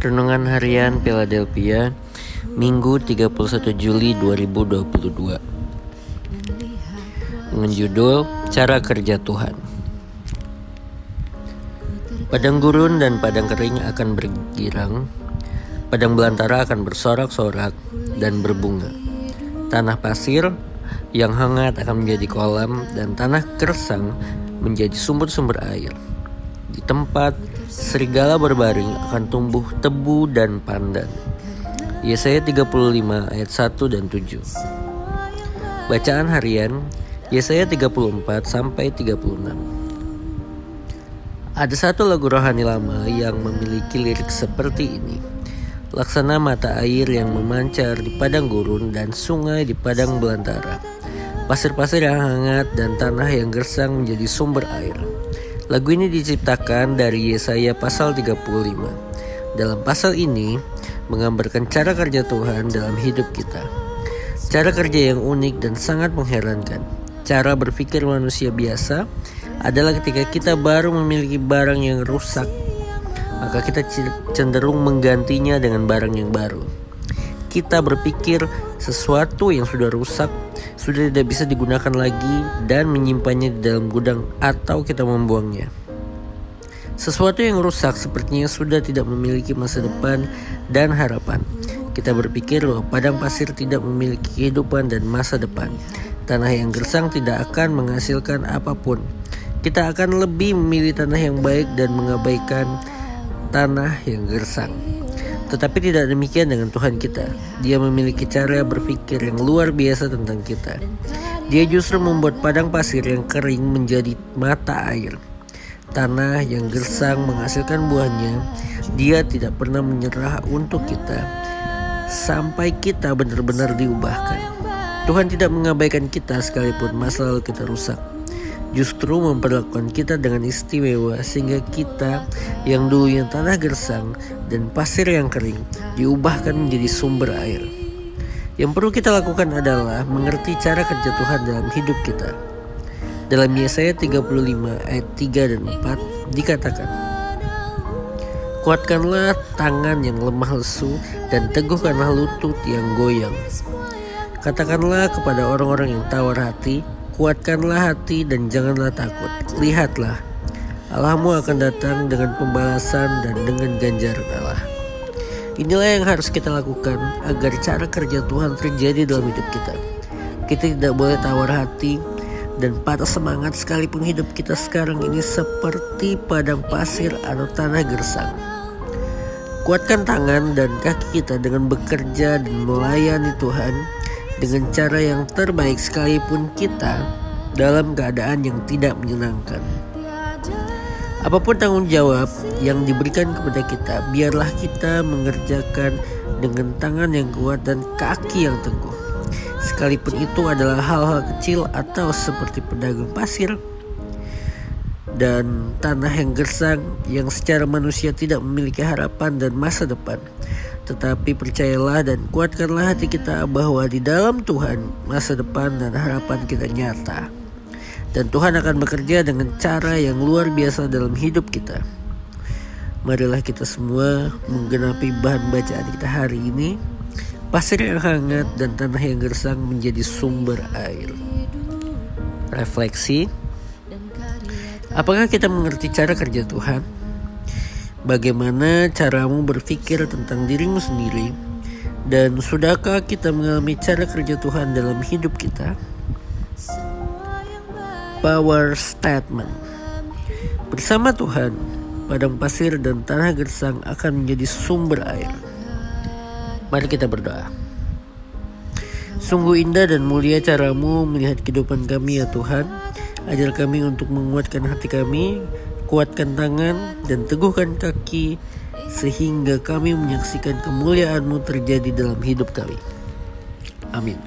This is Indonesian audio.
Renungan Harian Philadelphia, Minggu 31 Juli 2022, dengan judul Cara Kerja Tuhan. Padang gurun dan padang kering akan bergirang, padang belantara akan bersorak-sorak dan berbunga. Tanah pasir yang hangat akan menjadi kolam, dan tanah gersang menjadi sumber-sumber air. Di tempat serigala berbaring akan tumbuh tebu dan pandan. Yesaya 35 ayat 1 dan 7. Bacaan harian Yesaya 34 sampai 36. Ada satu lagu rohani lama yang memiliki lirik seperti ini. Laksana mata air yang memancar di padang gurun dan sungai di padang belantara. Pasir-pasir yang hangat dan tanah yang gersang menjadi sumber air. Lagu ini diciptakan dari Yesaya pasal 35. Dalam pasal ini menggambarkan cara kerja Tuhan dalam hidup kita. Cara kerja yang unik dan sangat mengherankan. Cara berpikir manusia biasa adalah ketika kita baru memiliki barang yang rusak, maka kita cenderung menggantinya dengan barang yang baru. Kita berpikir sesuatu yang sudah rusak sudah tidak bisa digunakan lagi dan menyimpannya di dalam gudang atau kita membuangnya. Sesuatu yang rusak sepertinya sudah tidak memiliki masa depan dan harapan. Kita berpikir bahwa padang pasir tidak memiliki kehidupan dan masa depan. Tanah yang gersang tidak akan menghasilkan apapun. Kita akan lebih memilih tanah yang baik dan mengabaikan tanah yang gersang. Tetapi tidak demikian dengan Tuhan kita. Dia memiliki cara berpikir yang luar biasa tentang kita. Dia justru membuat padang pasir yang kering menjadi mata air. Tanah yang gersang menghasilkan buahnya. Dia tidak pernah menyerah untuk kita sampai kita benar-benar diubahkan. Tuhan tidak mengabaikan kita sekalipun masa lalu kita rusak. Justru memperlakukan kita dengan istimewa sehingga kita yang dulunya tanah gersang dan pasir yang kering diubahkan menjadi sumber air. Yang perlu kita lakukan adalah mengerti cara kerja Tuhan dalam hidup kita. Dalam Yesaya 35 ayat 3 dan 4 dikatakan, "Kuatkanlah tangan yang lemah lesu dan teguhkanlah lutut yang goyang. Katakanlah kepada orang-orang yang tawar hati, kuatkanlah hati dan janganlah takut. Lihatlah, Allahmu akan datang dengan pembalasan dan dengan ganjaran Allah." Inilah yang harus kita lakukan agar cara kerja Tuhan terjadi dalam hidup kita. Kita tidak boleh tawar hati dan patah semangat sekalipun hidup kita sekarang ini seperti padang pasir atau tanah gersang. Kuatkan tangan dan kaki kita dengan bekerja dan melayani Tuhan dengan cara yang terbaik sekalipun kita dalam keadaan yang tidak menyenangkan. Apapun tanggung jawab yang diberikan kepada kita, biarlah kita mengerjakan dengan tangan yang kuat dan kaki yang teguh. Sekalipun itu adalah hal-hal kecil atau seperti pedagang pasir dan tanah yang gersang yang secara manusia tidak memiliki harapan dan masa depan. Tetapi percayalah dan kuatkanlah hati kita bahwa di dalam Tuhan masa depan dan harapan kita nyata. Dan Tuhan akan bekerja dengan cara yang luar biasa dalam hidup kita. Marilah kita semua menggenapi bahan bacaan kita hari ini. Pasir yang hangat dan tanah yang gersang menjadi sumber air. Refleksi. Apakah kita mengerti cara kerja Tuhan? Bagaimana caramu berpikir tentang dirimu sendiri? Dan sudahkah kita mengalami cara kerja Tuhan dalam hidup kita? Power statement. Bersama Tuhan, padang pasir dan tanah gersang akan menjadi sumber air. Mari kita berdoa. Sungguh indah dan mulia caramu melihat kehidupan kami ya Tuhan. Ajar kami untuk menguatkan hati kami, kuatkan tangan dan teguhkan kaki, sehingga kami menyaksikan kemuliaan-Mu terjadi dalam hidup kami. Amin.